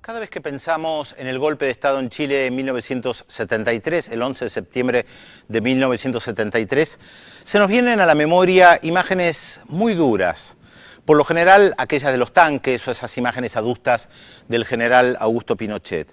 Cada vez que pensamos en el golpe de Estado en Chile en 1973, el 11 de septiembre de 1973, se nos vienen a la memoria imágenes muy duras. Por lo general, aquellas de los tanques o esas imágenes adustas del general Augusto Pinochet.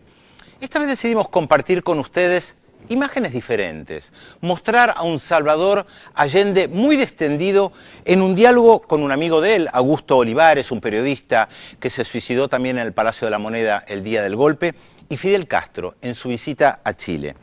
Esta vez decidimos compartir con ustedes imágenes diferentes, mostrar a un Salvador Allende muy distendido en un diálogo con un amigo de él, Augusto Olivares, un periodista que se suicidó también en el Palacio de la Moneda el día del golpe, y Fidel Castro en su visita a Chile.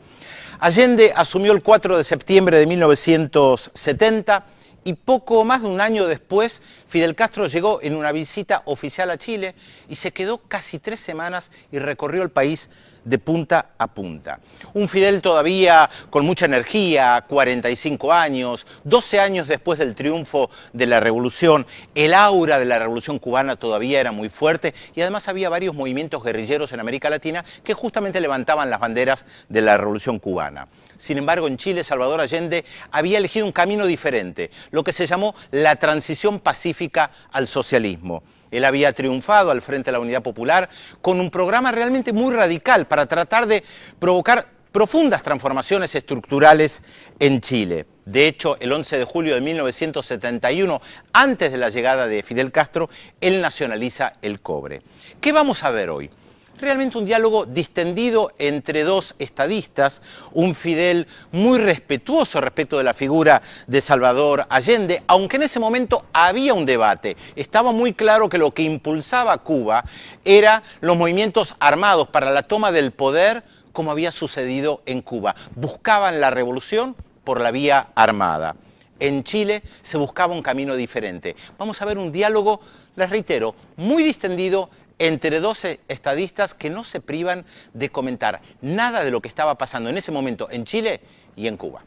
Allende asumió el 4 de septiembre de 1970 y poco más de un año después Fidel Castro llegó en una visita oficial a Chile y se quedó casi 3 semanas y recorrió el país de punta a punta. Un Fidel todavía con mucha energía, 45 años, 12 años después del triunfo de la revolución, el aura de la revolución cubana todavía era muy fuerte y además había varios movimientos guerrilleros en América Latina que justamente levantaban las banderas de la revolución cubana. Sin embargo, en Chile, Salvador Allende había elegido un camino diferente, lo que se llamó la transición pacífica al socialismo. Él había triunfado al Frente de la Unidad Popular con un programa realmente muy radical para tratar de provocar profundas transformaciones estructurales en Chile. De hecho, el 11 de julio de 1971, antes de la llegada de Fidel Castro, él nacionaliza el cobre. ¿Qué vamos a ver hoy? Realmente un diálogo distendido entre dos estadistas, un Fidel muy respetuoso respecto de la figura de Salvador Allende, aunque en ese momento había un debate. Estaba muy claro que lo que impulsaba a Cuba eran los movimientos armados para la toma del poder, como había sucedido en Cuba. Buscaban la revolución por la vía armada. En Chile se buscaba un camino diferente. Vamos a ver un diálogo, les reitero, muy distendido entre dos estadistas que no se privan de comentar nada de lo que estaba pasando en ese momento en Chile y en Cuba.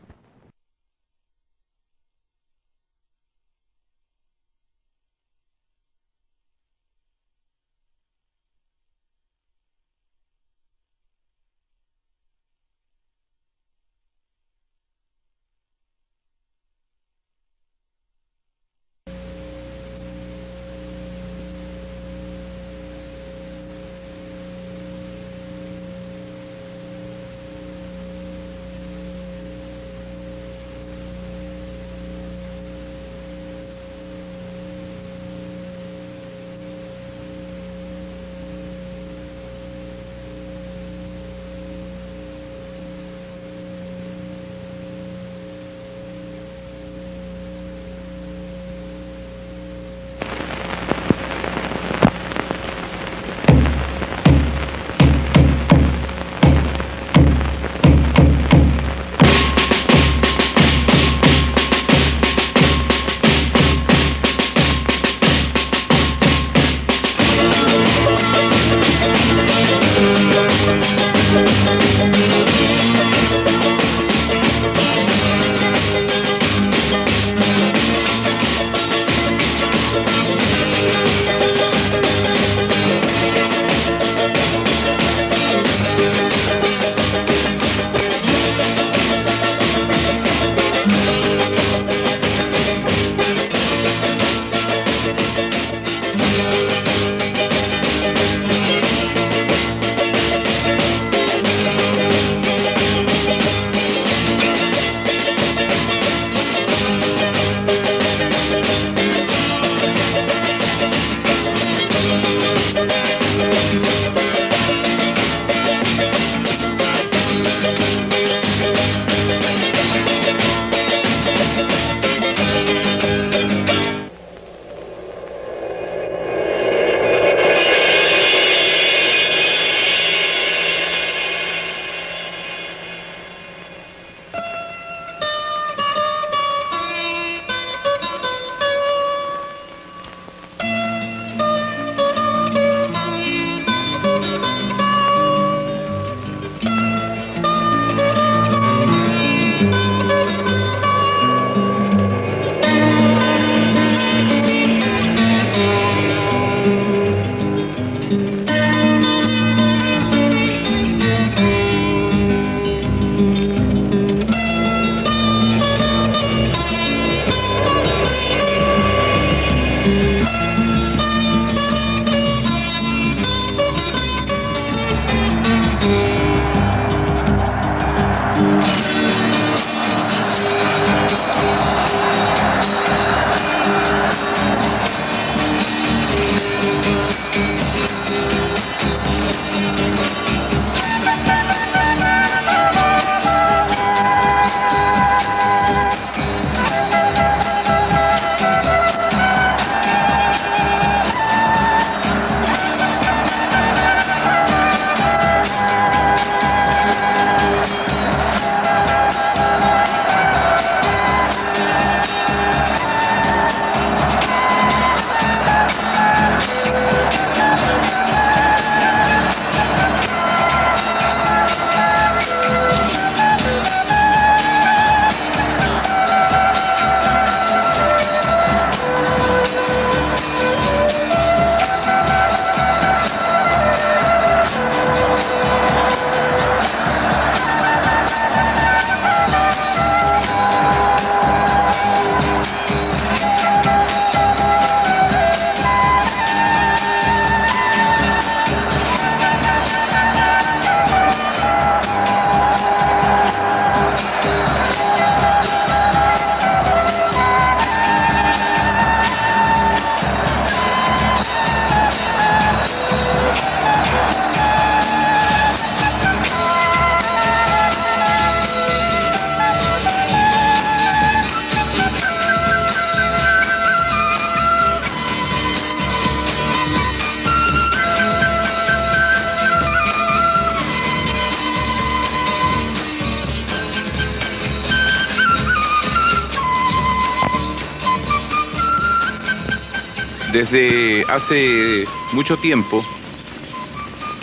Desde hace mucho tiempo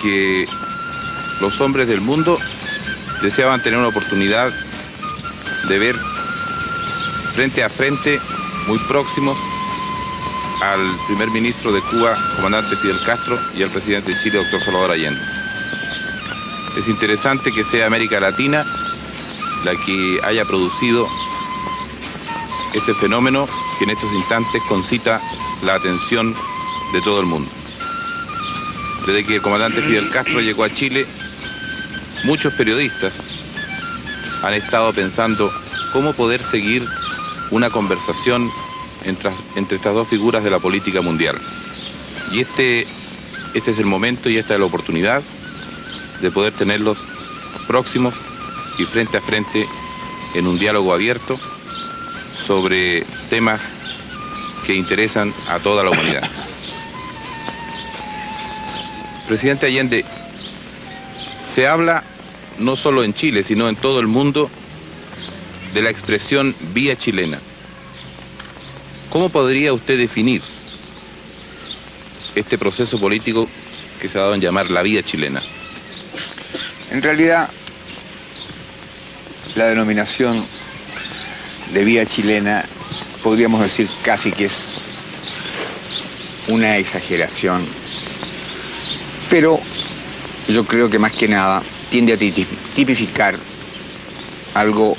que los hombres del mundo deseaban tener una oportunidad de ver frente a frente, muy próximos, al primer ministro de Cuba, comandante Fidel Castro, y al presidente de Chile, doctor Salvador Allende. Es interesante que sea América Latina la que haya producido este fenómeno que en estos instantes concita la atención de todo el mundo. Desde que el comandante Fidel Castro llegó a Chile, muchos periodistas han estado pensando cómo poder seguir una conversación entre estas dos figuras de la política mundial. Y este es el momento y esta es la oportunidad de poder tenerlos próximos y frente a frente en un diálogo abierto sobre temas que interesan a toda la humanidad. Presidente Allende, se habla no solo en Chile, sino en todo el mundo de la expresión vía chilena. ¿Cómo podría usted definir este proceso político que se ha dado en llamar la vía chilena? En realidad, la denominación de vía chilena podríamos decir casi que es una exageración, pero yo creo que más que nada tiende a tipificar algo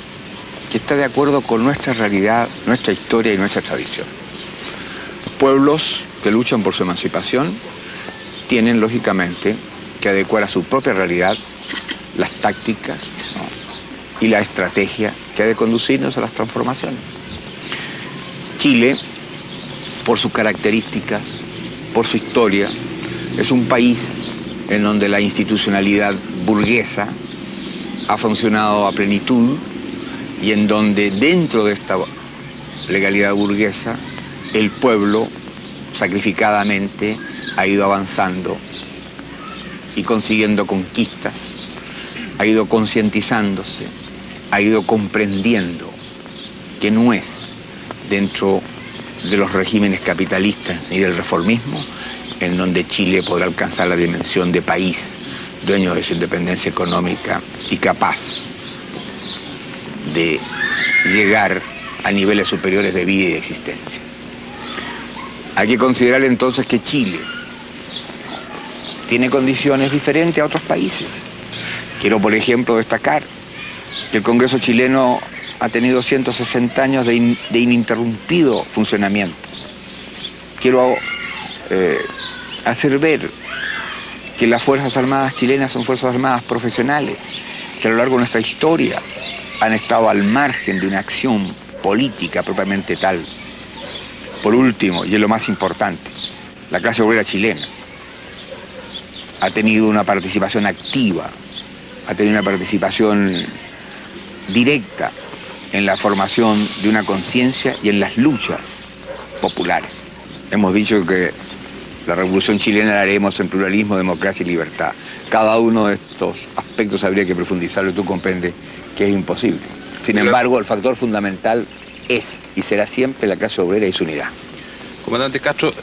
que está de acuerdo con nuestra realidad, nuestra historia y nuestra tradición. Pueblos que luchan por su emancipación tienen lógicamente que adecuar a su propia realidad las tácticas, ¿no?, y la estrategia que ha de conducirnos a las transformaciones. Chile, por sus características, por su historia, es un país en donde la institucionalidad burguesa ha funcionado a plenitud y en donde dentro de esta legalidad burguesa el pueblo sacrificadamente ha ido avanzando y consiguiendo conquistas, ha ido concientizándose, ha ido comprendiendo que no es dentro de los regímenes capitalistas y del reformismo en donde Chile podrá alcanzar la dimensión de país dueño de su independencia económica y capaz de llegar a niveles superiores de vida y de existencia. Hay que considerar entonces que Chile tiene condiciones diferentes a otros países. Quiero, por ejemplo, destacar que el Congreso chileno ha tenido 160 años de ininterrumpido funcionamiento. Quiero hacer ver que las Fuerzas Armadas chilenas son Fuerzas Armadas profesionales, que a lo largo de nuestra historia han estado al margen de una acción política propiamente tal. Por último, y es lo más importante, la clase obrera chilena ha tenido una participación activa, ha tenido una participación directa en la formación de una conciencia y en las luchas populares. Hemos dicho que la revolución chilena la haremos en pluralismo, democracia y libertad. Cada uno de estos aspectos habría que profundizarlo y tú comprendes que es imposible. Sin embargo, el factor fundamental es y será siempre la clase obrera y su unidad. Comandante Castro,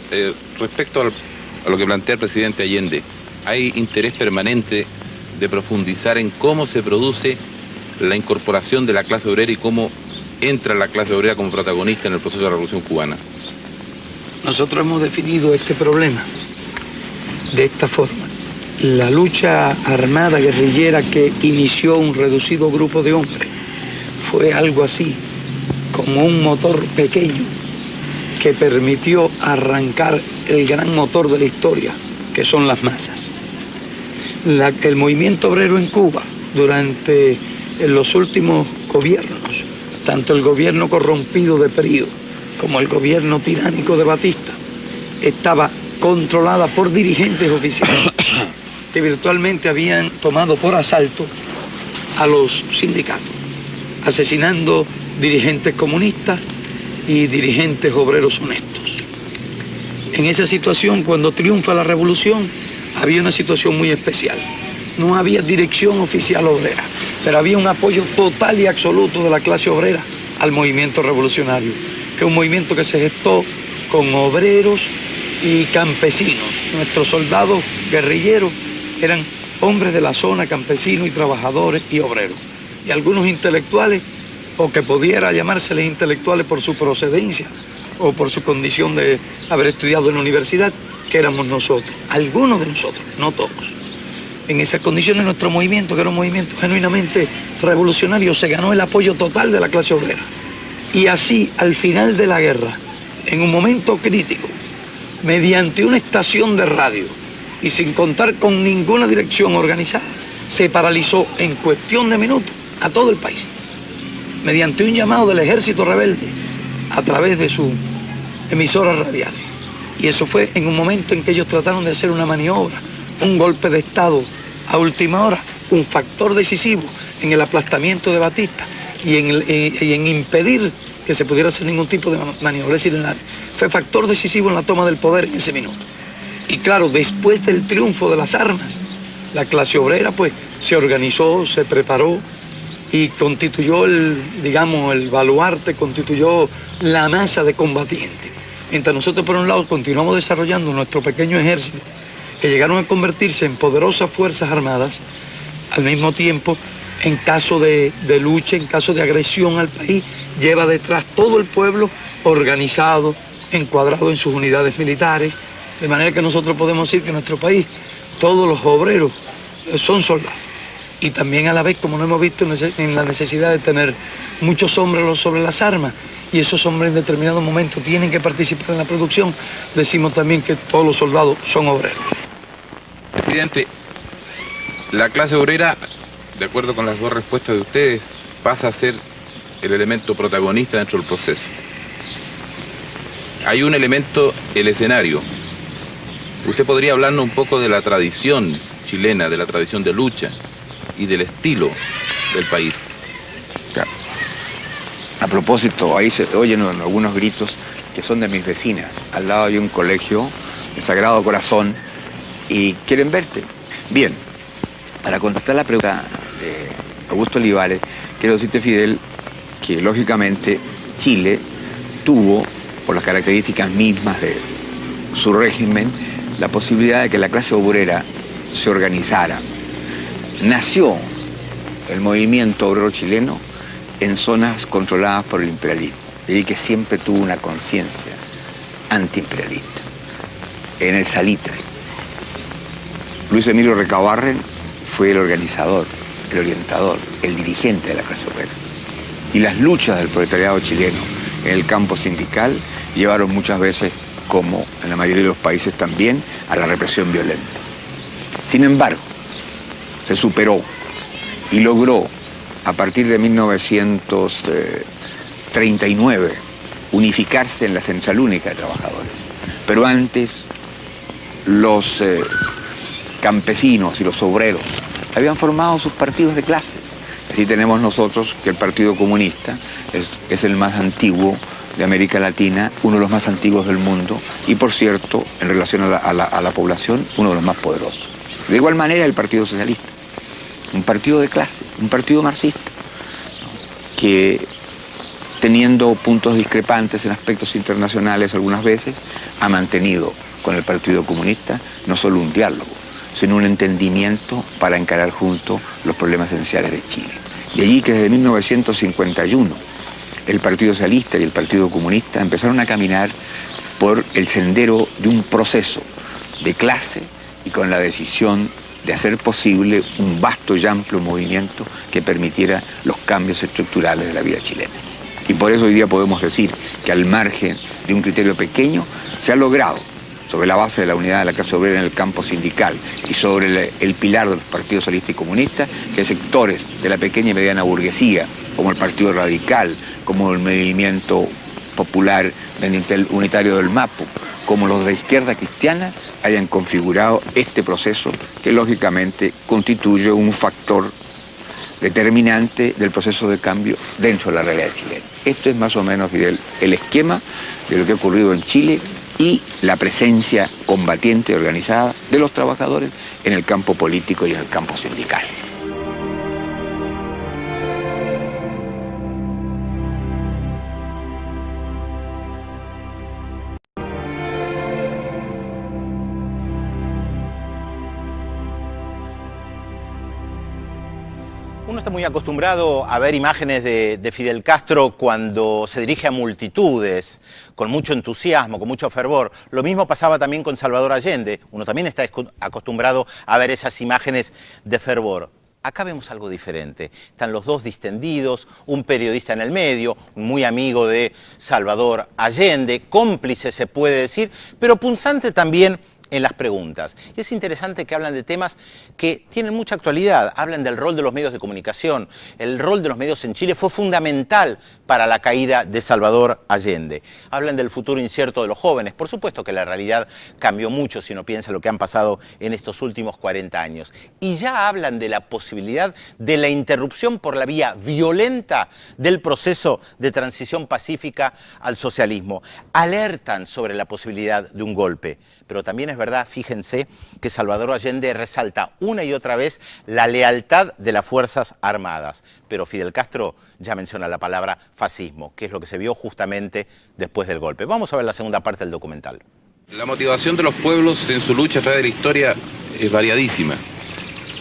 respecto a lo que plantea el presidente Allende, ¿hay interés permanente de profundizar en cómo se produce la incorporación de la clase obrera y cómo entra la clase obrera como protagonista en el proceso de la Revolución Cubana? Nosotros hemos definido este problema de esta forma. La lucha armada guerrillera que inició un reducido grupo de hombres fue algo así como un motor pequeño que permitió arrancar el gran motor de la historia, que son las masas. El movimiento obrero en Cuba, durante los últimos gobiernos, tanto el gobierno corrompido de Prío como el gobierno tiránico de Batista, estaba controlada por dirigentes oficiales que virtualmente habían tomado por asalto a los sindicatos, asesinando dirigentes comunistas y dirigentes obreros honestos. En esa situación, cuando triunfa la revolución, había una situación muy especial. No había dirección oficial obrera, pero había un apoyo total y absoluto de la clase obrera al movimiento revolucionario, que es un movimiento que se gestó con obreros y campesinos. Nuestros soldados guerrilleros eran hombres de la zona, campesinos y trabajadores y obreros. Y algunos intelectuales, o que pudiera llamárseles intelectuales por su procedencia o por su condición de haber estudiado en la universidad, que éramos nosotros, algunos de nosotros, no todos. En esas condiciones nuestro movimiento, que era un movimiento genuinamente revolucionario, se ganó el apoyo total de la clase obrera. Y así, al final de la guerra, en un momento crítico, mediante una estación de radio y sin contar con ninguna dirección organizada, se paralizó en cuestión de minutos a todo el país, mediante un llamado del ejército rebelde a través de sus emisoras radiales. Y eso fue en un momento en que ellos trataron de hacer una maniobra, un golpe de Estado a última hora, un factor decisivo en el aplastamiento de Batista y en impedir que se pudiera hacer ningún tipo de maniobra. Es decir, fue factor decisivo en la toma del poder en ese minuto. Y claro, después del triunfo de las armas, la clase obrera pues se organizó, se preparó y constituyó el baluarte, constituyó la masa de combatientes. Mientras nosotros por un lado continuamos desarrollando nuestro pequeño ejército, que llegaron a convertirse en poderosas fuerzas armadas, al mismo tiempo, en caso de lucha, en caso de agresión al país, lleva detrás todo el pueblo organizado, encuadrado en sus unidades militares, de manera que nosotros podemos decir que en nuestro país todos los obreros son soldados. Y también a la vez, como no hemos visto en la necesidad de tener muchos hombres sobre las armas, y esos hombres en determinado momento tienen que participar en la producción, decimos también que todos los soldados son obreros. Presidente, la clase obrera, de acuerdo con las dos respuestas de ustedes, pasa a ser el elemento protagonista dentro del proceso. Hay un elemento, el escenario. ¿Usted podría hablarnos un poco de la tradición chilena, de la tradición de lucha y del estilo del país? Claro. A propósito, ahí se oyen algunos gritos que son de mis vecinas. Al lado hay un colegio, el Sagrado Corazón, y quieren verte. Bien, para contestar la pregunta de Augusto Olivares, quiero decirte, Fidel, que lógicamente Chile tuvo, por las características mismas de su régimen, la posibilidad de que la clase obrera se organizara. Nació el movimiento obrero chileno en zonas controladas por el imperialismo, y que siempre tuvo una conciencia antiimperialista. En el Salitre, Luis Emilio Recabarren fue el organizador, el orientador, el dirigente de la clase obrera. Y las luchas del proletariado chileno en el campo sindical llevaron muchas veces, como en la mayoría de los países también, a la represión violenta. Sin embargo, se superó y logró, a partir de 1939, unificarse en la Central Única de Trabajadores. Pero antes, los campesinos y los obreros habían formado sus partidos de clase. Así tenemos nosotros que el Partido Comunista es el más antiguo de América Latina, uno de los más antiguos del mundo y, por cierto, en relación a la población, uno de los más poderosos. De igual manera el Partido Socialista, un partido de clase, un partido marxista, que teniendo puntos discrepantes en aspectos internacionales algunas veces, ha mantenido con el Partido Comunista no solo un diálogo, sino un entendimiento para encarar juntos los problemas esenciales de Chile. De allí que desde 1951 el Partido Socialista y el Partido Comunista empezaron a caminar por el sendero de un proceso de clase y con la decisión de hacer posible un vasto y amplio movimiento que permitiera los cambios estructurales de la vida chilena. Y por eso hoy día podemos decir que al margen de un criterio pequeño se ha logrado, sobre la base de la unidad de la clase obrera en el campo sindical y sobre el pilar de los partidos socialista y comunista, que sectores de la pequeña y mediana burguesía, como el Partido Radical, como el Movimiento Popular Unitario del Mapu, como los de la izquierda cristiana, hayan configurado este proceso que lógicamente constituye un factor determinante del proceso de cambio dentro de la realidad chilena. Esto es más o menos, Fidel, el esquema de lo que ha ocurrido en Chile y la presencia combatiente y organizada de los trabajadores en el campo político y en el campo sindical. está muy acostumbrado a ver imágenes de Fidel Castro cuando se dirige a multitudes, con mucho entusiasmo, con mucho fervor. Lo mismo pasaba también con Salvador Allende. Uno también está acostumbrado a ver esas imágenes de fervor. Acá vemos algo diferente. Están los dos distendidos, un periodista en el medio, muy amigo de Salvador Allende, cómplice se puede decir, pero punzante también en las preguntas. Y es interesante que hablan de temas que tienen mucha actualidad. Hablan del rol de los medios de comunicación. El rol de los medios en Chile fue fundamental para la caída de Salvador Allende. Hablan del futuro incierto de los jóvenes. Por supuesto que la realidad cambió mucho si uno piensa lo que han pasado en estos últimos 40 años. Y ya hablan de la posibilidad de la interrupción por la vía violenta del proceso de transición pacífica al socialismo. Alertan sobre la posibilidad de un golpe. Pero también es verdad, fíjense, que Salvador Allende resalta una y otra vez la lealtad de las Fuerzas Armadas. Pero Fidel Castro ya menciona la palabra fascismo, que es lo que se vio justamente después del golpe. Vamos a ver la segunda parte del documental. La motivación de los pueblos en su lucha a través de la historia es variadísima.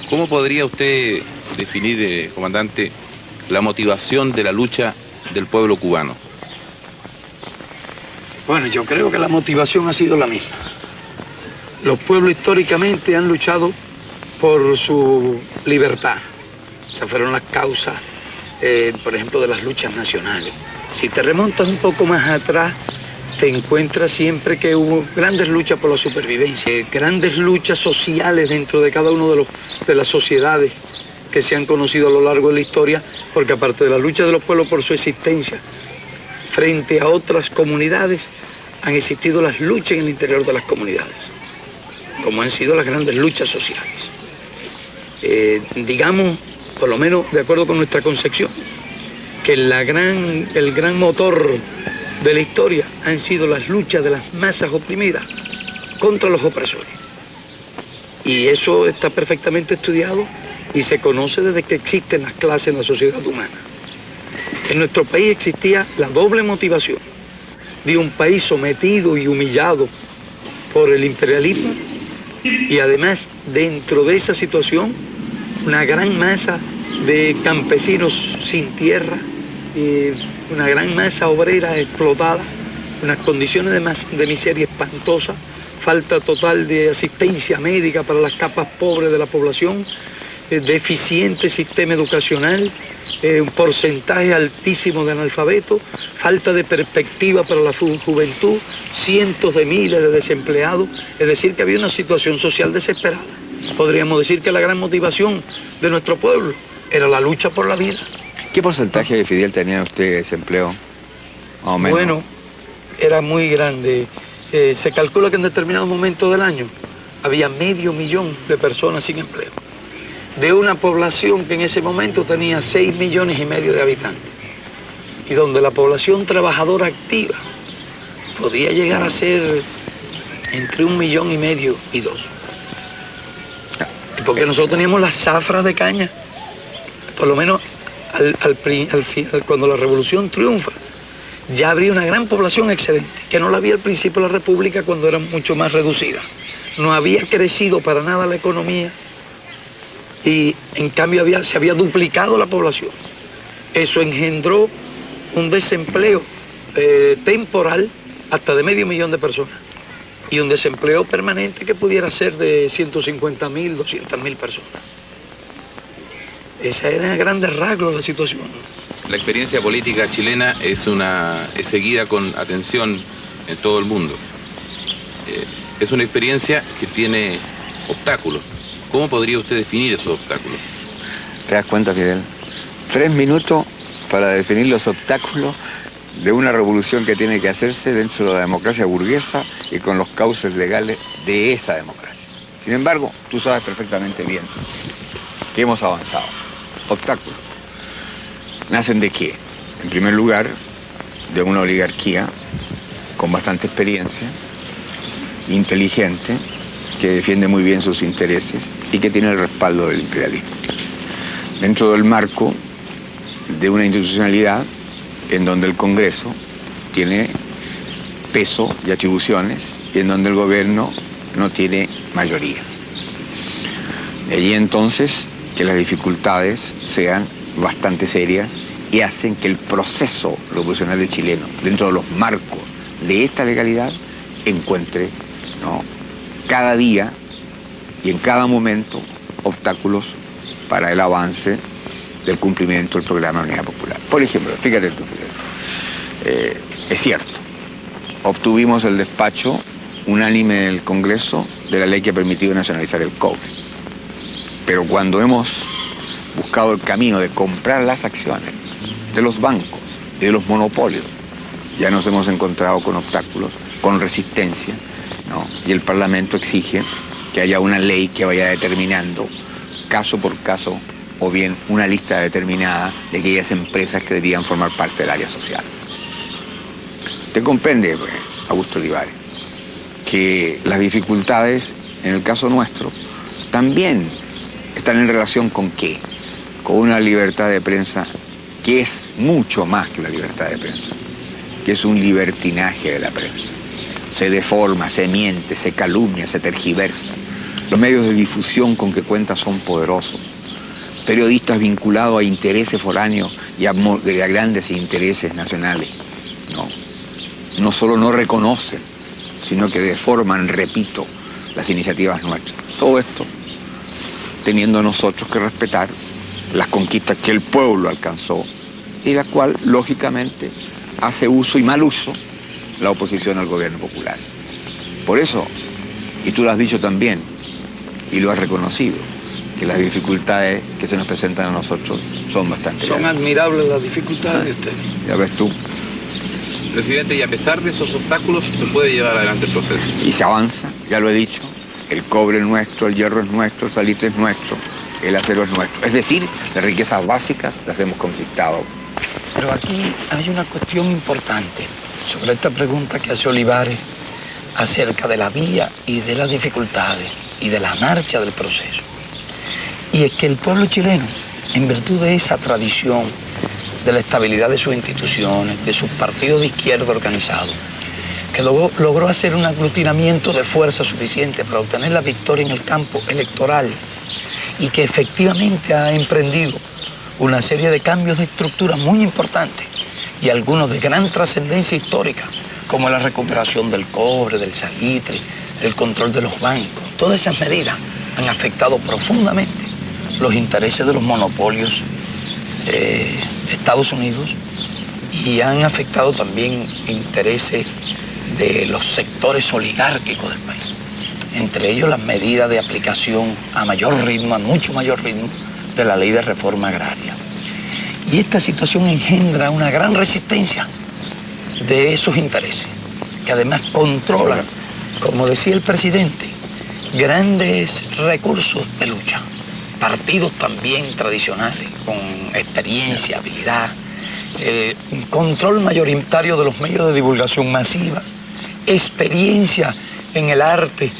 ¿Cómo podría usted definir, comandante, la motivación de la lucha del pueblo cubano? Bueno, yo creo que la motivación ha sido la misma. Los pueblos históricamente han luchado por su libertad. Esas fueron las causas, por ejemplo, de las luchas nacionales. Si te remontas un poco más atrás, te encuentras siempre que hubo grandes luchas por la supervivencia, grandes luchas sociales dentro de cada uno de las sociedades que se han conocido a lo largo de la historia, porque aparte de la lucha de los pueblos por su existencia, frente a otras comunidades, han existido las luchas en el interior de las comunidades, como han sido las grandes luchas sociales. Digamos, por lo menos de acuerdo con nuestra concepción, que el gran motor de la historia han sido las luchas de las masas oprimidas contra los opresores. Y eso está perfectamente estudiado y se conoce desde que existen las clases en la sociedad humana. En nuestro país existía la doble motivación de un país sometido y humillado por el imperialismo, y además dentro de esa situación una gran masa de campesinos sin tierra, una gran masa obrera explotada, unas condiciones de miseria espantosa, falta total de asistencia médica para las capas pobres de la población, deficiente sistema educacional, un porcentaje altísimo de analfabetos, falta de perspectiva para la juventud, cientos de miles de desempleados, es decir, que había una situación social desesperada. Podríamos decir que la gran motivación de nuestro pueblo era la lucha por la vida. ¿Qué porcentaje de Fidel tenía usted de desempleo? Más o menos. Bueno, era muy grande. Se calcula que en determinados momentos del año había 500.000 de personas sin empleo, de una población que en ese momento tenía 6,5 millones de habitantes, y donde la población trabajadora activa podía llegar a ser entre 1,5 millones y 2. Porque nosotros teníamos las zafras de caña, por lo menos cuando la revolución triunfa, ya habría una gran población excedente, que no la había al principio de la República, cuando era mucho más reducida. No había crecido para nada la economía, y en cambio se había duplicado la población. Eso engendró un desempleo temporal hasta de 500.000 de personas, y un desempleo permanente que pudiera ser de 150.000, 200.000 personas. Esa era a grandes rasgos la situación. La experiencia política chilena es seguida con atención en todo el mundo. Es una experiencia que tiene obstáculos. ¿Cómo podría usted definir esos obstáculos? ¿Te das cuenta, Fidel? 3 minutos para definir los obstáculos de una revolución que tiene que hacerse dentro de la democracia burguesa y con los cauces legales de esa democracia. Sin embargo, tú sabes perfectamente bien que hemos avanzado. Obstáculos. ¿Nacen de qué? En primer lugar, de una oligarquía con bastante experiencia, inteligente, que defiende muy bien sus intereses y que tiene el respaldo del imperialismo. Dentro del marco de una institucionalidad en donde el Congreso tiene peso y atribuciones y en donde el gobierno no tiene mayoría. De allí entonces que las dificultades sean bastante serias y hacen que el proceso revolucionario chileno, dentro de los marcos de esta legalidad, encuentre, ¿no?, cada día y en cada momento obstáculos para el avance del cumplimiento del programa de Unidad Popular. Por ejemplo, fíjate tú, es cierto, obtuvimos el despacho unánime del Congreso de la ley que ha permitido nacionalizar el cobre, pero cuando hemos buscado el camino de comprar las acciones de los bancos y de los monopolios, ya nos hemos encontrado con obstáculos, con resistencia, ¿no? Y el Parlamento exige que haya una ley que vaya determinando caso por caso, o bien una lista determinada de aquellas empresas que deberían formar parte del área social. Usted comprende, pues, Augusto Olivares, que las dificultades, en el caso nuestro, también están en relación con ¿qué? Con una libertad de prensa que es mucho más que la libertad de prensa, que es un libertinaje de la prensa. Se deforma, se miente, se calumnia, se tergiversa. Los medios de difusión con que cuenta son poderosos. Periodistas vinculados a intereses foráneos y a grandes intereses nacionales, no solo no reconocen, sino que deforman, repito, las iniciativas nuestras. Todo esto teniendo nosotros que respetar las conquistas que el pueblo alcanzó y la cual, lógicamente, hace uso y mal uso la oposición al gobierno popular. Por eso, y tú lo has dicho también, y lo has reconocido, que las dificultades que se nos presentan a nosotros son bastante Son grandes. admirables las dificultades de ustedes. Ya ves tú. Presidente, y a pesar de esos obstáculos, se puede llevar adelante el proceso. Y se avanza, ya lo he dicho, el cobre es nuestro, el hierro es nuestro, el salitre es nuestro, el acero es nuestro. Es decir, las riquezas básicas las hemos conquistado. Pero aquí hay una cuestión importante sobre esta pregunta que hace Olivares acerca de la vía y de las dificultades y de la marcha del proceso. Y es que el pueblo chileno, en virtud de esa tradición, de la estabilidad de sus instituciones, de sus partidos de izquierda organizados, que logró hacer un aglutinamiento de fuerza suficiente para obtener la victoria en el campo electoral y que efectivamente ha emprendido una serie de cambios de estructura muy importantes y algunos de gran trascendencia histórica, como la recuperación del cobre, del salitre, el control de los bancos. Todas esas medidas han afectado profundamente los intereses de los monopolios de Estados Unidos y han afectado también intereses de los sectores oligárquicos del país. Entre ellos las medidas de aplicación a mayor ritmo, a mucho mayor ritmo, de la ley de reforma agraria. Y esta situación engendra una gran resistencia de esos intereses, que además controlan, como decía el presidente, grandes recursos de lucha. Partidos también tradicionales, con experiencia, habilidad, control mayoritario de los medios de divulgación masiva, experiencia en el arte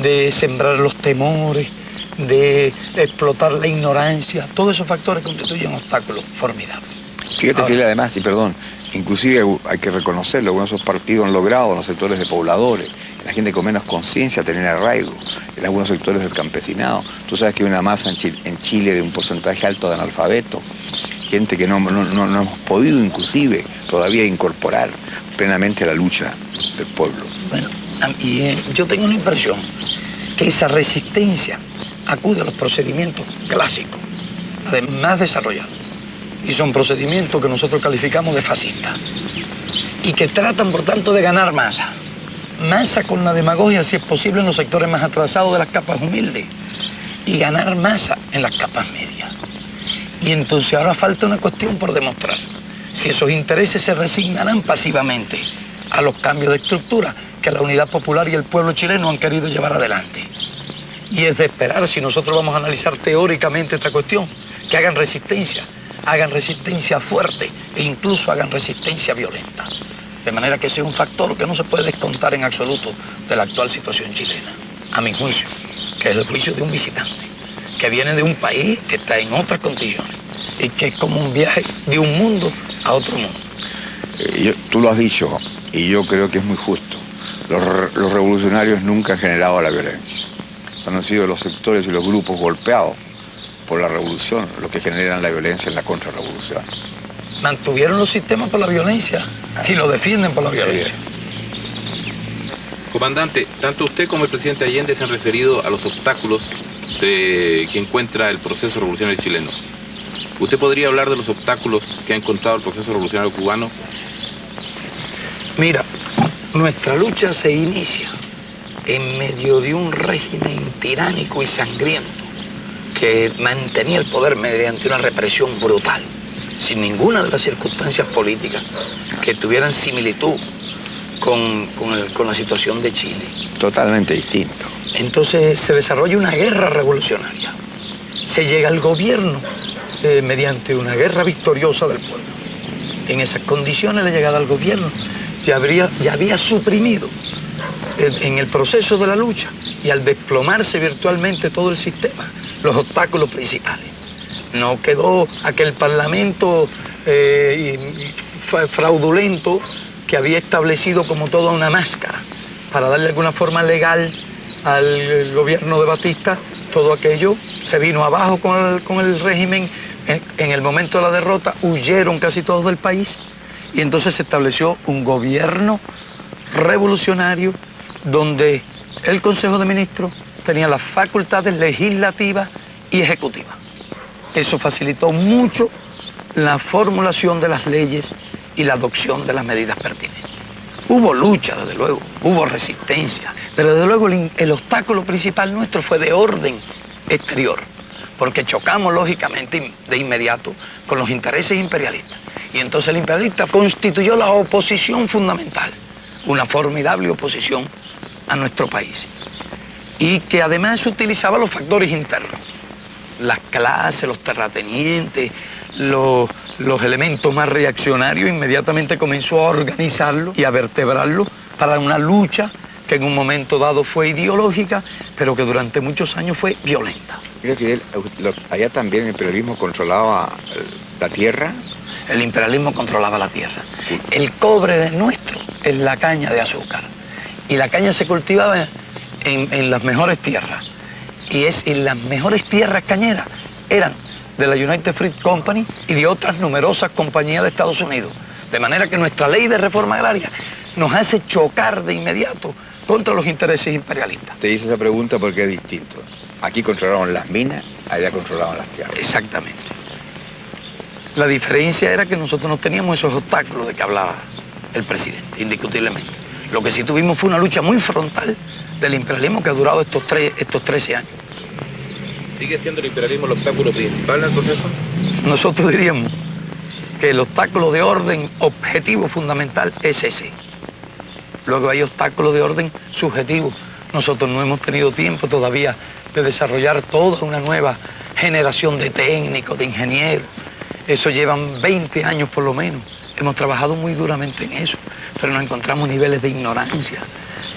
de sembrar los temores, de explotar la ignorancia. Todos esos factores constituyen obstáculos formidables. Fíjate, Fidel, además, y perdón, inclusive hay que reconocerlo, algunos de esos partidos han logrado en los sectores de pobladores, en la gente con menos conciencia, tener arraigo, en algunos sectores del campesinado. Tú sabes que hay una masa en Chile de un porcentaje alto de analfabetos, gente que no hemos podido inclusive todavía incorporar plenamente a la lucha del pueblo. Bueno, y yo tengo una impresión que esa resistencia acude a los procedimientos clásicos, además desarrollados, y son procedimientos que nosotros calificamos de fascistas, y que tratan, por tanto, de ganar masa con la demagogia, si es posible, en los sectores más atrasados de las capas humildes, y ganar masa en las capas medias. Y entonces ahora falta una cuestión por demostrar, si esos intereses se resignarán pasivamente a los cambios de estructura que la Unidad Popular y el pueblo chileno han querido llevar adelante. Y es de esperar, si nosotros vamos a analizar teóricamente esta cuestión, que hagan resistencia fuerte e incluso hagan resistencia violenta. De manera que sea un factor que no se puede descontar en absoluto de la actual situación chilena, a mi juicio, que es el juicio de un visitante, que viene de un país que está en otras condiciones y que es como un viaje de un mundo a otro mundo. Tú lo has dicho, y yo creo que es muy justo. Los revolucionarios nunca han generado la violencia. Han sido los sectores y los grupos golpeados por la revolución, lo que generan la violencia en la contrarrevolución. Mantuvieron los sistemas por la violencia y lo defienden por la violencia. Comandante, tanto usted como el presidente Allende se han referido a los obstáculos que encuentra el proceso revolucionario chileno. ¿Usted podría hablar de los obstáculos que ha encontrado el proceso revolucionario cubano? Mira, nuestra lucha se inicia en medio de un régimen tiránico y sangriento que mantenía el poder mediante una represión brutal, sin ninguna de las circunstancias políticas que tuvieran similitud con la situación de Chile. Totalmente distinto. Entonces se desarrolla una guerra revolucionaria. Se llega al gobierno mediante una guerra victoriosa del pueblo. En esas condiciones de llegada al gobierno ya había suprimido en el proceso de la lucha y al desplomarse virtualmente todo el sistema, los obstáculos principales. No quedó aquel parlamento fraudulento que había establecido como toda una máscara para darle alguna forma legal al gobierno de Batista. Todo aquello se vino abajo con el régimen. En el momento de la derrota huyeron casi todos del país y entonces se estableció un gobierno revolucionario donde el Consejo de Ministros tenía las facultades legislativas y ejecutivas. Eso facilitó mucho la formulación de las leyes y la adopción de las medidas pertinentes. Hubo lucha, desde luego, hubo resistencia, pero desde luego el obstáculo principal nuestro fue de orden exterior, porque chocamos lógicamente de inmediato con los intereses imperialistas. Y entonces el imperialista constituyó la oposición fundamental, una formidable oposición a nuestro país, y que además utilizaba los factores internos, las clases, los terratenientes, los elementos más reaccionarios. Inmediatamente comenzó a organizarlo y a vertebrarlo para una lucha que en un momento dado fue ideológica, pero que durante muchos años fue violenta. Mira, Fidel, allá también el imperialismo controlaba la tierra. El imperialismo controlaba la tierra. El cobre de nuestro es la caña de azúcar. Y la caña se cultivaba en las mejores tierras. Y las mejores tierras cañeras eran de la United Fruit Company y de otras numerosas compañías de Estados Unidos. De manera que nuestra ley de reforma agraria nos hace chocar de inmediato contra los intereses imperialistas. Te hice esa pregunta porque es distinto. Aquí controlaban las minas, allá controlaban las tierras. Exactamente. La diferencia era que nosotros no teníamos esos obstáculos de que hablaba el presidente, indiscutiblemente. Lo que sí tuvimos fue una lucha muy frontal del imperialismo que ha durado estos 13 años. ¿Sigue siendo el imperialismo el obstáculo principal del proceso? Nosotros diríamos que el obstáculo de orden objetivo fundamental es ese. Luego hay obstáculos de orden subjetivo. Nosotros no hemos tenido tiempo todavía de desarrollar toda una nueva generación de técnicos, de ingenieros. Eso llevan 20 años por lo menos. Hemos trabajado muy duramente en eso, pero nos encontramos niveles de ignorancia,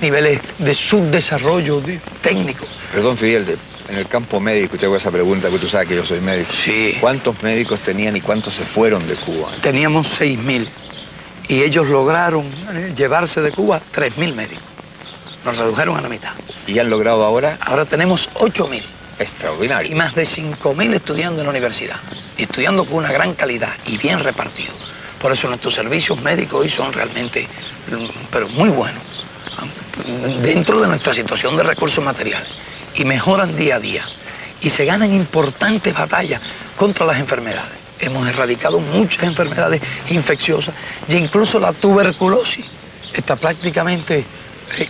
niveles de subdesarrollo técnico. Perdón, Fidel, en el campo médico, te hago esa pregunta, porque tú sabes que yo soy médico. Sí. ¿Cuántos médicos tenían y cuántos se fueron de Cuba? Teníamos 6.000 y ellos lograron llevarse de Cuba 3.000 médicos. Nos redujeron a la mitad. ¿Y han logrado ahora? Ahora tenemos 8.000. Extraordinario. Y más de 5.000 estudiando en la universidad, estudiando con una gran calidad y bien repartido. Por eso nuestros servicios médicos hoy son realmente, pero muy buenos, dentro de nuestra situación de recursos materiales, y mejoran día a día, y se ganan importantes batallas contra las enfermedades. Hemos erradicado muchas enfermedades infecciosas, e incluso la tuberculosis está prácticamente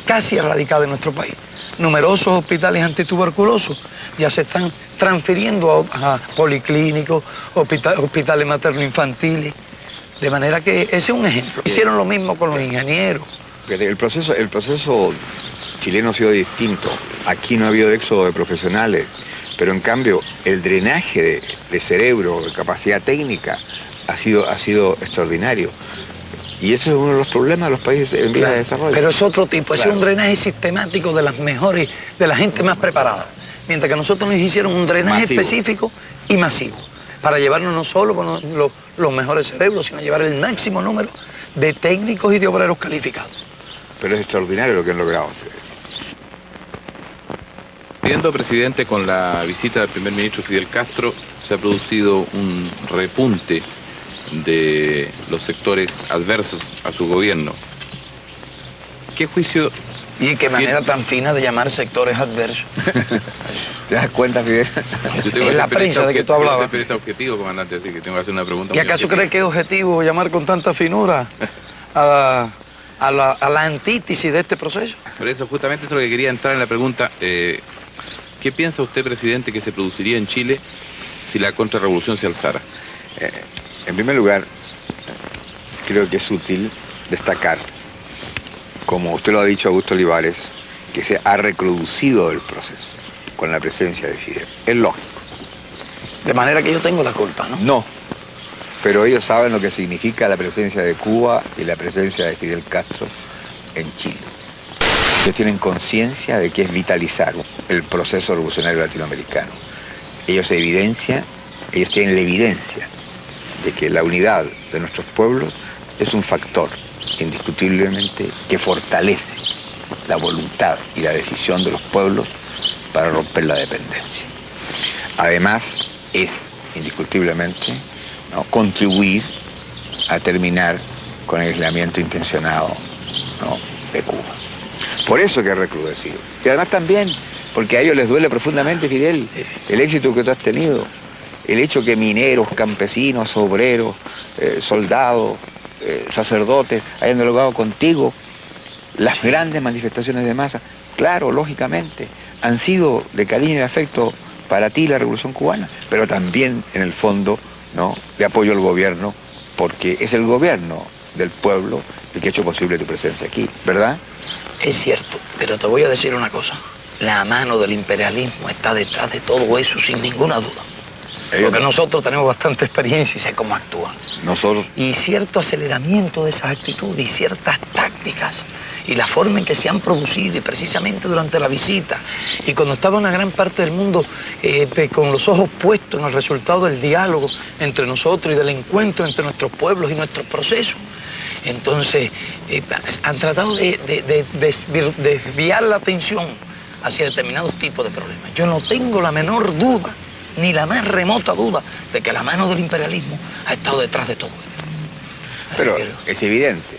casi erradicada en nuestro país. Numerosos hospitales antituberculosos ya se están transfiriendo a policlínicos, hospitales materno-infantiles, de manera que ese es un ejemplo. Hicieron lo mismo con los ingenieros. El proceso chileno ha sido distinto. Aquí no ha habido éxodo de profesionales, pero en cambio el drenaje de cerebro, de capacidad técnica, ha sido extraordinario. Y ese es uno de los problemas de los países en vías de desarrollo. Pero es otro tipo, Claro. Es un drenaje sistemático de las mejores, de la gente más preparada. Mientras que nosotros nos hicieron un drenaje Masivo. específico y masivo, para llevarnos no solo con los mejores cerebros, sino llevar el máximo número de técnicos y de obreros calificados. Pero es extraordinario lo que han logrado ustedes. Coincidiendo, presidente, con la visita del primer ministro Fidel Castro, se ha producido un repunte de los sectores adversos a su gobierno. ¿Qué juicio? Y qué manera tan fina de llamar sectores adversos. ¿Te das cuenta, Fidel? Es la prensa de que tú hablabas. Yo tengo objetivo, comandante, así que tengo que hacer una pregunta. ¿Y acaso cree que es objetivo llamar con tanta finura a la antítesis de este proceso? Por eso, justamente eso es lo que quería entrar en la pregunta. ¿Qué piensa usted, presidente, que se produciría en Chile si la contrarrevolución se alzara? En primer lugar, creo que es útil destacar, como usted lo ha dicho, Augusto Olivares, que se ha recrudecido el proceso con la presencia de Fidel. Es lógico. De manera que yo tengo la culpa, ¿no? No, pero ellos saben lo que significa la presencia de Cuba y la presencia de Fidel Castro en Chile. Ellos tienen conciencia de que es vitalizar el proceso revolucionario latinoamericano. Ellos tienen la evidencia de que la unidad de nuestros pueblos es un factor indiscutiblemente que fortalece la voluntad y la decisión de los pueblos para romper la dependencia. Además, es indiscutiblemente, ¿no?, contribuir a terminar con el aislamiento intencionado, ¿no?, de Cuba. Por eso que ha recrudecido. Y además también porque a ellos les duele profundamente, Fidel, el éxito que tú has tenido. El hecho que mineros, campesinos, obreros, soldados, sacerdotes hayan dialogado contigo, las grandes manifestaciones de masa, claro, lógicamente, han sido de cariño y de afecto para ti la Revolución Cubana, pero también en el fondo, ¿no?, de apoyo al gobierno, porque es el gobierno del pueblo el que ha hecho posible tu presencia aquí, ¿verdad? Es cierto, pero te voy a decir una cosa. La mano del imperialismo está detrás de todo eso, sin ninguna duda. Porque nosotros tenemos bastante experiencia y sé cómo actúan. Nosotros. Y cierto aceleramiento de esas actitudes y ciertas tácticas y la forma en que se han producido, y precisamente durante la visita, y cuando estaba una gran parte del mundo con los ojos puestos en el resultado del diálogo entre nosotros y del encuentro entre nuestros pueblos y nuestros procesos. Entonces, han tratado de desviar la atención hacia determinados tipos de problemas. Yo no tengo la menor duda, ni la más remota duda, de que la mano del imperialismo ha estado detrás de todo esto. Pero es evidente,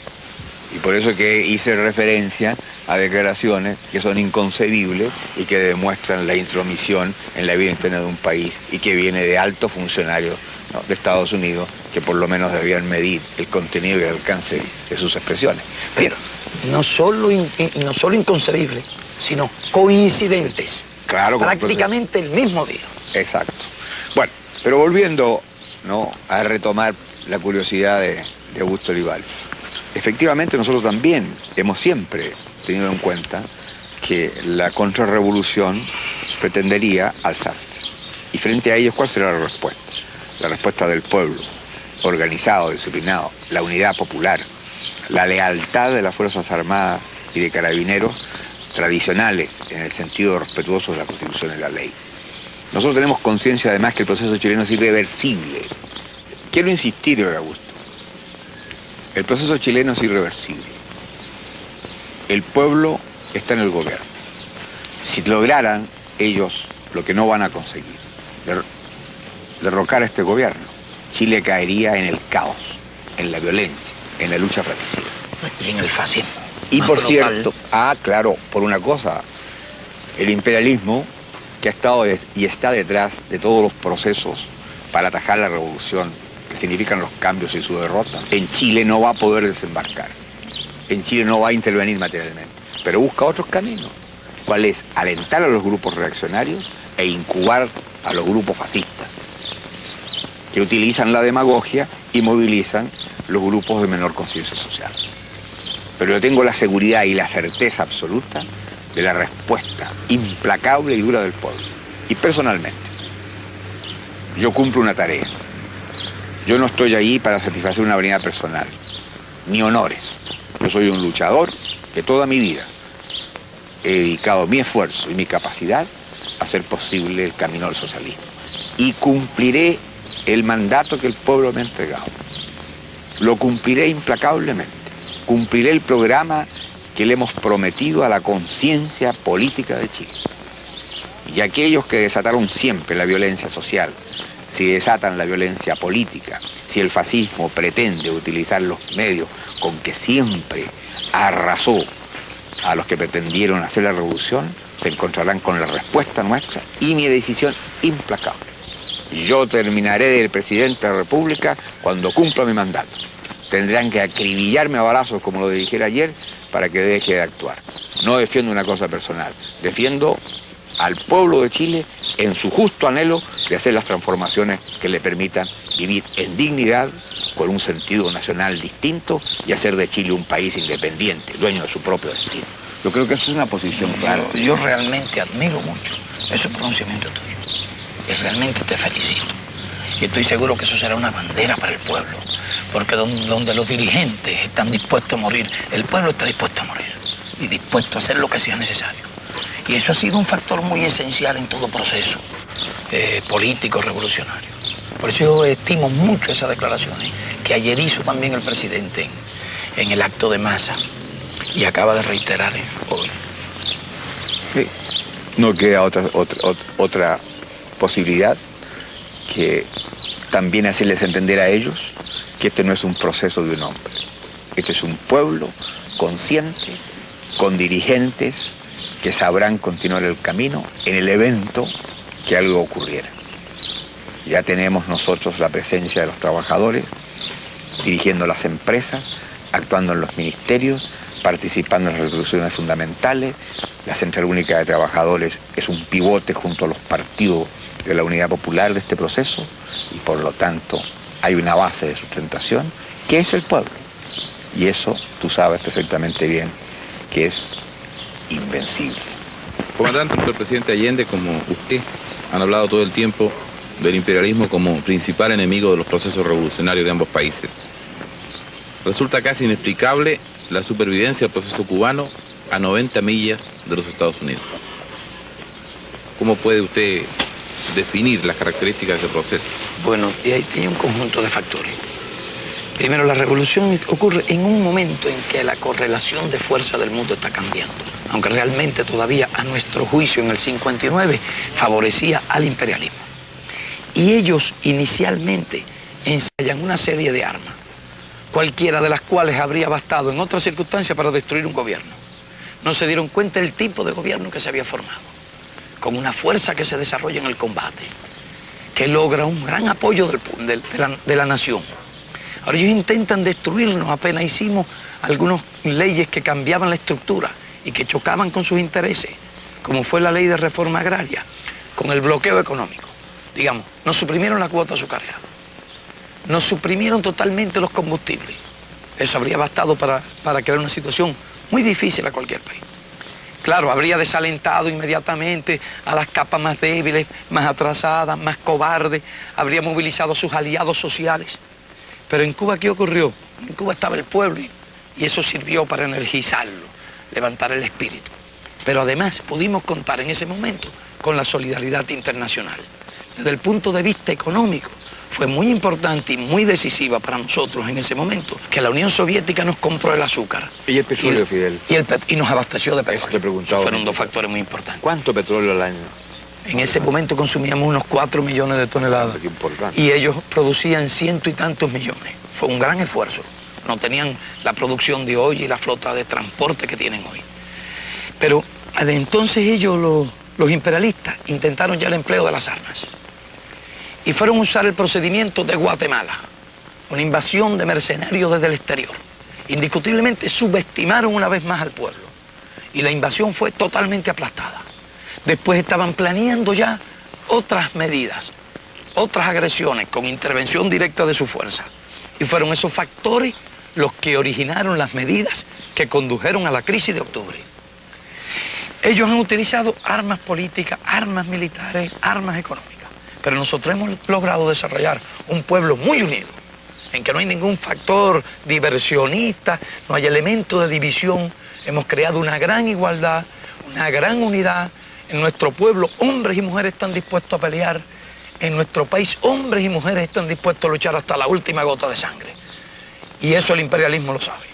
y por eso que hice referencia a declaraciones que son inconcebibles y que demuestran la intromisión en la vida interna de un país y que viene de altos funcionarios, ¿no?, de Estados Unidos, que por lo menos debían medir el contenido y el alcance de sus expresiones. Pero no solo inconcebibles, sino coincidentes. Claro, prácticamente el mismo día. Exacto. Bueno, pero volviendo, ¿no?, a retomar la curiosidad de Augusto Olivares. Efectivamente, nosotros también hemos siempre tenido en cuenta que la contrarrevolución pretendería alzarse. Y frente a ellos, ¿cuál será la respuesta? La respuesta del pueblo, organizado, disciplinado, la unidad popular, la lealtad de las Fuerzas Armadas y de Carabineros tradicionales, en el sentido respetuoso de la Constitución y de la ley. Nosotros tenemos conciencia además que el proceso chileno es irreversible. Quiero insistir, Augusto. El proceso chileno es irreversible. El pueblo está en el gobierno. Si lograran ellos lo que no van a conseguir, derrocar a este gobierno, Chile caería en el caos, en la violencia, en la lucha fratricida. Y en el fascismo. Y por cierto, claro, por una cosa, el imperialismo que ha estado y está detrás de todos los procesos para atajar la revolución, que significan los cambios y su derrota, en Chile no va a poder desembarcar. En Chile no va a intervenir materialmente, pero busca otros caminos. ¿Cuál es? Alentar a los grupos reaccionarios e incubar a los grupos fascistas, que utilizan la demagogia y movilizan los grupos de menor conciencia social. Pero yo tengo la seguridad y la certeza absoluta de la respuesta implacable y dura del pueblo. Y personalmente, yo cumplo una tarea. Yo no estoy allí para satisfacer una vanidad personal, ni honores. Yo soy un luchador que toda mi vida he dedicado mi esfuerzo y mi capacidad a hacer posible el camino al socialismo. Y cumpliré el mandato que el pueblo me ha entregado. Lo cumpliré implacablemente. Cumpliré el programa que le hemos prometido a la conciencia política de Chile. Y aquellos que desataron siempre la violencia social, si desatan la violencia política, si el fascismo pretende utilizar los medios con que siempre arrasó a los que pretendieron hacer la revolución, se encontrarán con la respuesta nuestra y mi decisión implacable. Yo terminaré de presidente de la República cuando cumpla mi mandato. Tendrán que acribillarme a balazos, como lo dijera ayer, para que deje de actuar. No defiendo una cosa personal, defiendo al pueblo de Chile en su justo anhelo de hacer las transformaciones que le permitan vivir en dignidad, con un sentido nacional distinto y hacer de Chile un país independiente, dueño de su propio destino. Yo creo que eso es una posición clara. Yo realmente admiro mucho ese pronunciamiento tuyo y realmente te felicito. Y estoy seguro que eso será una bandera para el pueblo, porque donde los dirigentes están dispuestos a morir, el pueblo está dispuesto a morir y dispuesto a hacer lo que sea necesario. Y eso ha sido un factor muy esencial en todo proceso político revolucionario. Por eso yo estimo mucho esas declaraciones que ayer hizo también el presidente en el acto de masa y acaba de reiterar hoy. Sí. No queda otra posibilidad que también hacerles entender a ellos que este no es un proceso de un hombre. Este es un pueblo consciente, con dirigentes que sabrán continuar el camino en el evento que algo ocurriera. Ya tenemos nosotros la presencia de los trabajadores, dirigiendo las empresas, actuando en los ministerios, participando en las resoluciones fundamentales. La Central Única de Trabajadores es un pivote junto a los partidos de la Unidad Popular de este proceso y por lo tanto hay una base de sustentación que es el pueblo. Y eso tú sabes perfectamente bien que es invencible. Comandante, tanto el presidente Allende como usted han hablado todo el tiempo del imperialismo como principal enemigo de los procesos revolucionarios de ambos países. Resulta casi inexplicable la supervivencia del proceso cubano a 90 millas de los Estados Unidos. ¿Cómo puede usted definir las características de ese proceso? Bueno, y ahí tiene un conjunto de factores. Primero, la revolución ocurre en un momento en que la correlación de fuerza del mundo está cambiando, aunque realmente todavía a nuestro juicio en el 59 favorecía al imperialismo. Y ellos inicialmente ensayan una serie de armas, cualquiera de las cuales habría bastado en otras circunstancias para destruir un gobierno. No se dieron cuenta del tipo de gobierno que se había formado, con una fuerza que se desarrolla en el combate, que logra un gran apoyo de la nación. Ahora ellos intentan destruirnos, apenas hicimos algunas leyes que cambiaban la estructura y que chocaban con sus intereses, como fue la ley de reforma agraria, con el bloqueo económico. Digamos, nos suprimieron la cuota azucarera, nos suprimieron totalmente los combustibles. Eso habría bastado para crear una situación muy difícil a cualquier país. Claro, habría desalentado inmediatamente a las capas más débiles, más atrasadas, más cobardes, habría movilizado a sus aliados sociales. Pero en Cuba, ¿qué ocurrió? En Cuba estaba el pueblo y eso sirvió para energizarlo, levantar el espíritu. Pero además pudimos contar en ese momento con la solidaridad internacional. Desde el punto de vista económico, fue muy importante y muy decisiva para nosotros en ese momento que la Unión Soviética nos compró el azúcar. ¿Y el petróleo, Fidel? Y nos abasteció de petróleo. Eso te preguntaba. Fueron dos factores muy importantes. ¿Cuánto petróleo al año? En ese momento consumíamos unos 4 millones de toneladas. Qué importante. Y ellos producían 100 y tantos millones. Fue un gran esfuerzo. No tenían la producción de hoy y la flota de transporte que tienen hoy. Pero entonces ellos, los imperialistas, intentaron ya el empleo de las armas. Y fueron a usar el procedimiento de Guatemala, una invasión de mercenarios desde el exterior. Indiscutiblemente subestimaron una vez más al pueblo. Y la invasión fue totalmente aplastada. Después estaban planeando ya otras medidas, otras agresiones con intervención directa de su fuerza. Y fueron esos factores los que originaron las medidas que condujeron a la crisis de octubre. Ellos han utilizado armas políticas, armas militares, armas económicas. Pero nosotros hemos logrado desarrollar un pueblo muy unido, en que no hay ningún factor diversionista, no hay elemento de división. Hemos creado una gran igualdad, una gran unidad. En nuestro pueblo, hombres y mujeres están dispuestos a pelear. En nuestro país, hombres y mujeres están dispuestos a luchar hasta la última gota de sangre. Y eso el imperialismo lo sabe.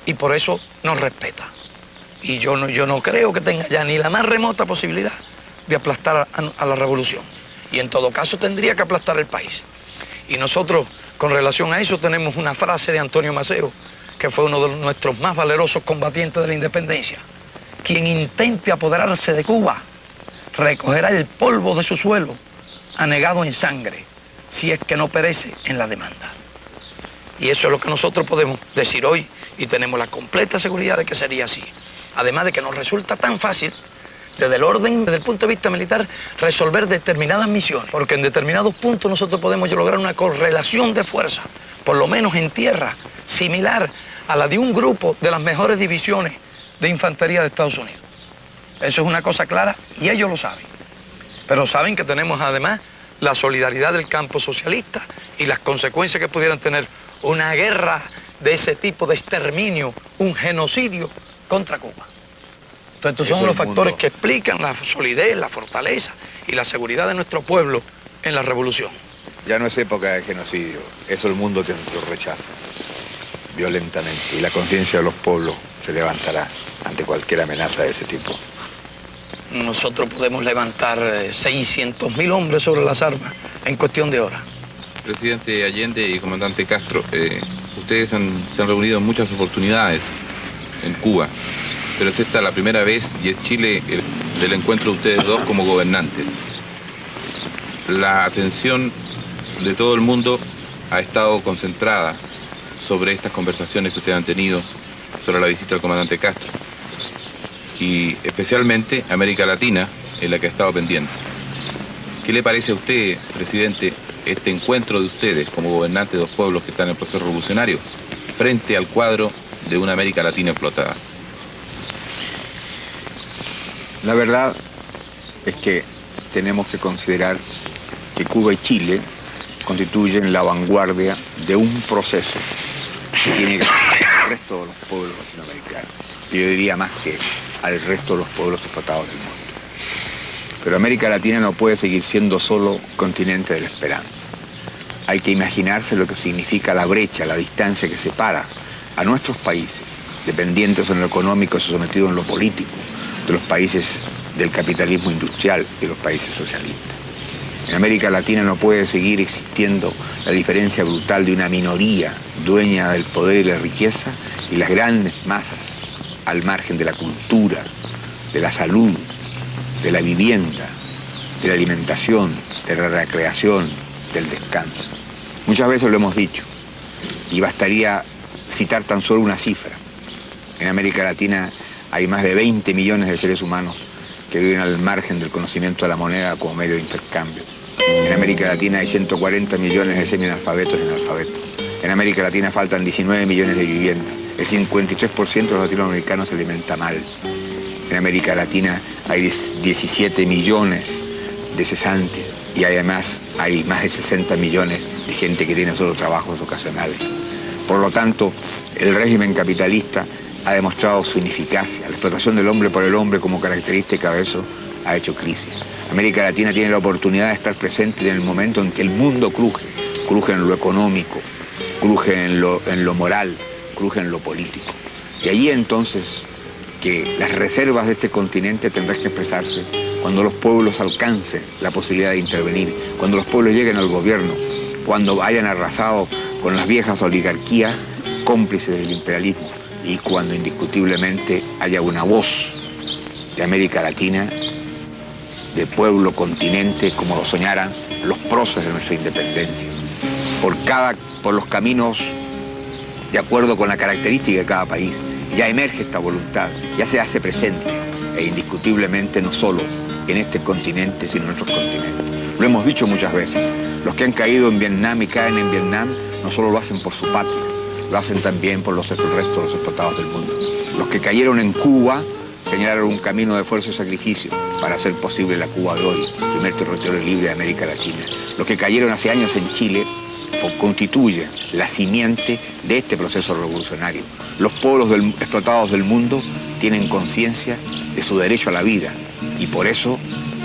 Y por eso nos respeta. Y yo no creo que tenga ya ni la más remota posibilidad de aplastar a la revolución. Y en todo caso tendría que aplastar el país. Y nosotros, con relación a eso, tenemos una frase de Antonio Maceo, que fue uno de nuestros más valerosos combatientes de la independencia. Quien intente apoderarse de Cuba, recogerá el polvo de su suelo, anegado en sangre, si es que no perece en la demanda. Y eso es lo que nosotros podemos decir hoy, y tenemos la completa seguridad de que sería así. Además de que nos resulta tan fácil, desde el orden, desde el punto de vista militar, resolver determinadas misiones, porque en determinados puntos nosotros podemos lograr una correlación de fuerza, por lo menos en tierra, similar a la de un grupo de las mejores divisiones de infantería de Estados Unidos. Eso es una cosa clara y ellos lo saben. Pero saben que tenemos además la solidaridad del campo socialista y las consecuencias que pudieran tener una guerra de ese tipo de exterminio, un genocidio contra Cuba. Entonces estos son los factores que explican la solidez, la fortaleza y la seguridad de nuestro pueblo en la revolución. Ya no es época de genocidio, eso el mundo lo rechaza violentamente y la conciencia de los pueblos se levantará ante cualquier amenaza de ese tipo. Nosotros podemos levantar 600.000 hombres sobre las armas en cuestión de horas. Presidente Allende y comandante Castro, ustedes se han reunido en muchas oportunidades en Cuba, pero es esta la primera vez y es Chile el encuentro de ustedes dos como gobernantes. La atención de todo el mundo ha estado concentrada sobre estas conversaciones que ustedes han tenido, sobre la visita del comandante Castro, y especialmente América Latina, en la que ha estado pendiente. ¿Qué le parece a usted, presidente, este encuentro de ustedes como gobernantes de dos pueblos que están en el proceso revolucionario frente al cuadro de una América Latina explotada? La verdad es que tenemos que considerar que Cuba y Chile constituyen la vanguardia de un proceso que tiene que afectar al resto de los pueblos latinoamericanos. Yo diría más que al resto de los pueblos explotados del mundo. Pero América Latina no puede seguir siendo solo continente de la esperanza. Hay que imaginarse lo que significa la brecha, la distancia que separa a nuestros países, dependientes en lo económico y sometidos en lo político, de los países del capitalismo industrial y de los países socialistas. En América Latina no puede seguir existiendo la diferencia brutal de una minoría dueña del poder y la riqueza y las grandes masas al margen de la cultura, de la salud, de la vivienda, de la alimentación, de la recreación, del descanso. Muchas veces lo hemos dicho, y bastaría citar tan solo una cifra. En América Latina hay más de 20 millones de seres humanos que viven al margen del conocimiento de la moneda como medio de intercambio. En América Latina hay 140 millones de semianalfabetos y analfabetos. En América Latina faltan 19 millones de viviendas. El 53% de los latinoamericanos se alimenta mal. En América Latina hay 17 millones de cesantes y además hay más de 60 millones de gente que tiene solo trabajos ocasionales. Por lo tanto, el régimen capitalista ha demostrado su ineficacia. La explotación del hombre por el hombre como característica de eso ha hecho crisis. América Latina tiene la oportunidad de estar presente en el momento en que el mundo cruje en lo económico, cruje en lo moral, cruje en lo político. Y allí entonces que las reservas de este continente tendrán que expresarse cuando los pueblos alcancen la posibilidad de intervenir, cuando los pueblos lleguen al gobierno, cuando hayan arrasado con las viejas oligarquías cómplices del imperialismo y cuando indiscutiblemente haya una voz de América Latina, de pueblo, continente, como lo soñaran los próceres de nuestra independencia. Por los caminos de acuerdo con la característica de cada país, ya emerge esta voluntad, ya se hace presente, e indiscutiblemente no solo en este continente, sino en otros continentes. Lo hemos dicho muchas veces, los que han caído en Vietnam y caen en Vietnam, no solo lo hacen por su patria, lo hacen también por el resto de los explotados del mundo. Los que cayeron en Cuba señalaron un camino de esfuerzo y sacrificio para hacer posible la Cuba de hoy, el primer territorio libre de América Latina. Los que cayeron hace años en Chile constituyen la simiente de este proceso revolucionario. Los pueblos explotados del mundo tienen conciencia de su derecho a la vida y por eso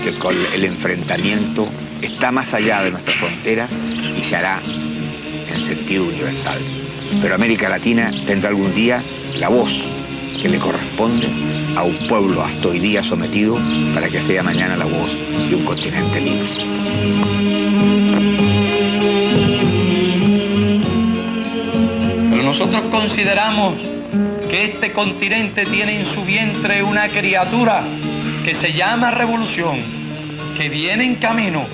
que el enfrentamiento está más allá de nuestra frontera y se hará en sentido universal. Pero América Latina tendrá algún día la voz que le corresponde a un pueblo hasta hoy día sometido para que sea mañana la voz de un continente libre. Pero nosotros consideramos que este continente tiene en su vientre una criatura que se llama revolución, que viene en camino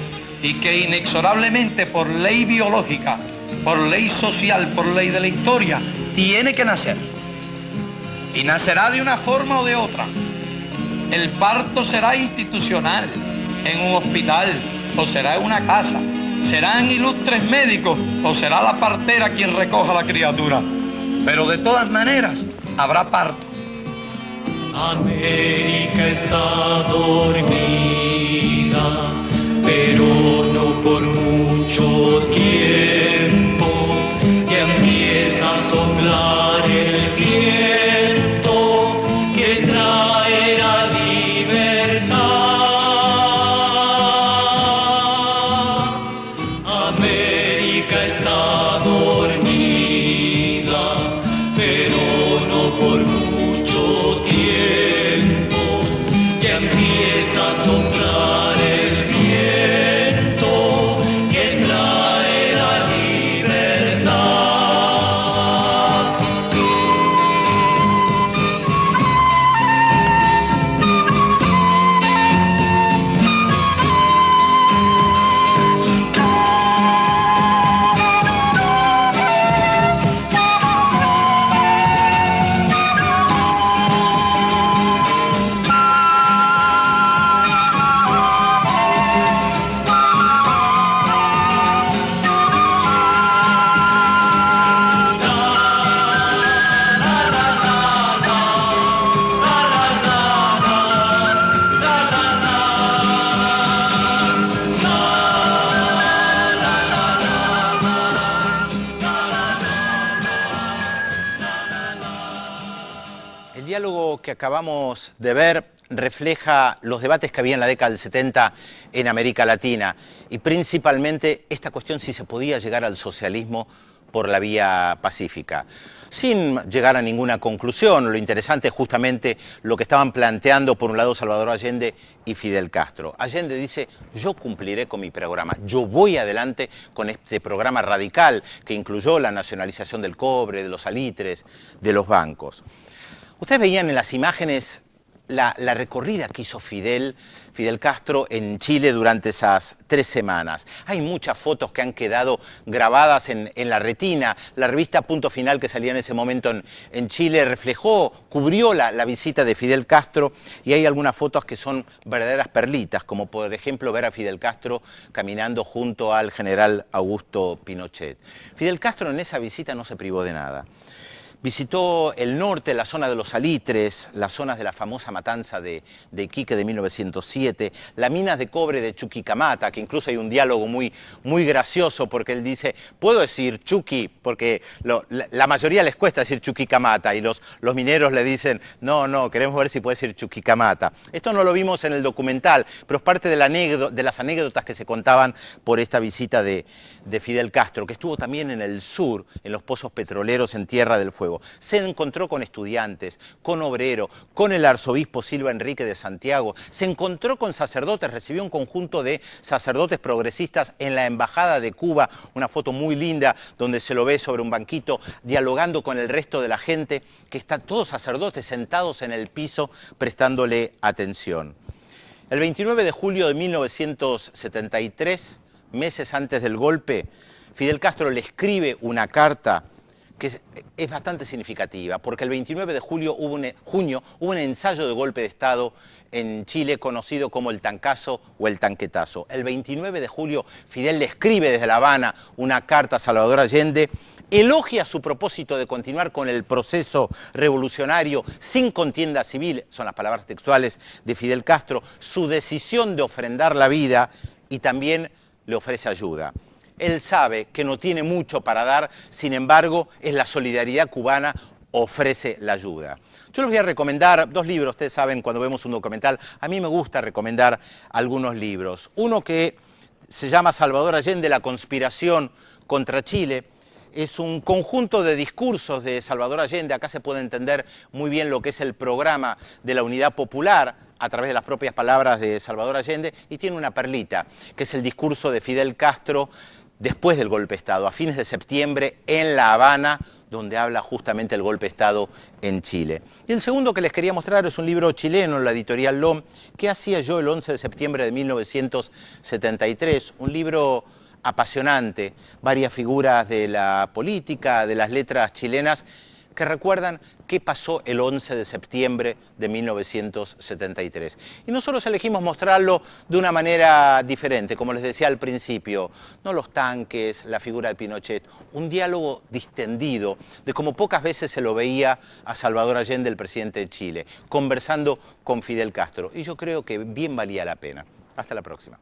y que inexorablemente por ley biológica, por ley social, por ley de la historia, tiene que nacer. Y nacerá de una forma o de otra. El parto será institucional, en un hospital, o será en una casa. Serán ilustres médicos, o será la partera quien recoja la criatura. Pero de todas maneras, habrá parto. América está dormida, pero no por mucho tiempo. Ya empieza a soplar el viento que trae la libertad. América está dormida, pero no por mucho tiempo. Ya empieza a soplar el viento que trae la libertad. El diálogo que acabamos de ver refleja los debates que había en la década del 70 en América Latina y principalmente esta cuestión si se podía llegar al socialismo por la vía pacífica. Sin llegar a ninguna conclusión, lo interesante es justamente lo que estaban planteando por un lado Salvador Allende y Fidel Castro. Allende dice, yo cumpliré con mi programa, yo voy adelante con este programa radical que incluyó la nacionalización del cobre, de los salitres, de los bancos. Ustedes veían en las imágenes la recorrida que hizo Fidel Castro en Chile durante esas 3 semanas. Hay muchas fotos que han quedado grabadas en la retina. La revista Punto Final, que salía en ese momento en Chile, cubrió la visita de Fidel Castro, y hay algunas fotos que son verdaderas perlitas, como por ejemplo ver a Fidel Castro caminando junto al general Augusto Pinochet. Fidel Castro en esa visita no se privó de nada. Visitó el norte, la zona de los salitres, las zonas de la famosa matanza de Iquique de 1907, las minas de cobre de Chuquicamata, que incluso hay un diálogo muy gracioso porque él dice, puedo decir Chuqui, porque la mayoría les cuesta decir Chuquicamata y los mineros le dicen, no, queremos ver si puede decir Chuquicamata. Esto no lo vimos en el documental, pero es parte de las anécdotas que se contaban por esta visita de Fidel Castro, que estuvo también en el sur, en los pozos petroleros en Tierra del Fuego. Se encontró con estudiantes, con obreros, con el arzobispo Silva Enrique de Santiago, se encontró con sacerdotes, recibió un conjunto de sacerdotes progresistas en la Embajada de Cuba, una foto muy linda donde se lo ve sobre un banquito dialogando con el resto de la gente, que están todos sacerdotes sentados en el piso prestándole atención. El 29 de julio de 1973, meses antes del golpe, Fidel Castro le escribe una carta que es bastante significativa, porque el 29 de junio hubo un ensayo de golpe de Estado en Chile conocido como el tancazo o el tanquetazo. El 29 de julio Fidel le escribe desde La Habana una carta a Salvador Allende, elogia su propósito de continuar con el proceso revolucionario sin contienda civil, son las palabras textuales de Fidel Castro, su decisión de ofrendar la vida, y también le ofrece ayuda. Él sabe que no tiene mucho para dar, sin embargo, es la solidaridad cubana, ofrece la ayuda. Yo les voy a recomendar 2 libros, ustedes saben, cuando vemos un documental, a mí me gusta recomendar algunos libros. Uno que se llama Salvador Allende, la conspiración contra Chile, es un conjunto de discursos de Salvador Allende. Acá se puede entender muy bien lo que es el programa de la Unidad Popular a través de las propias palabras de Salvador Allende, y tiene una perlita, que es el discurso de Fidel Castro después del golpe de Estado, a fines de septiembre en La Habana, donde habla justamente del golpe de Estado en Chile. Y el segundo que les quería mostrar es un libro chileno, la editorial LOM, ¿Qué hacía yo el 11 de septiembre de 1973? Un libro apasionante, varias figuras de la política, de las letras chilenas, que recuerdan qué pasó el 11 de septiembre de 1973. Y nosotros elegimos mostrarlo de una manera diferente, como les decía al principio, no los tanques, la figura de Pinochet, un diálogo distendido, de como pocas veces se lo veía a Salvador Allende, el presidente de Chile, conversando con Fidel Castro. Y yo creo que bien valía la pena. Hasta la próxima.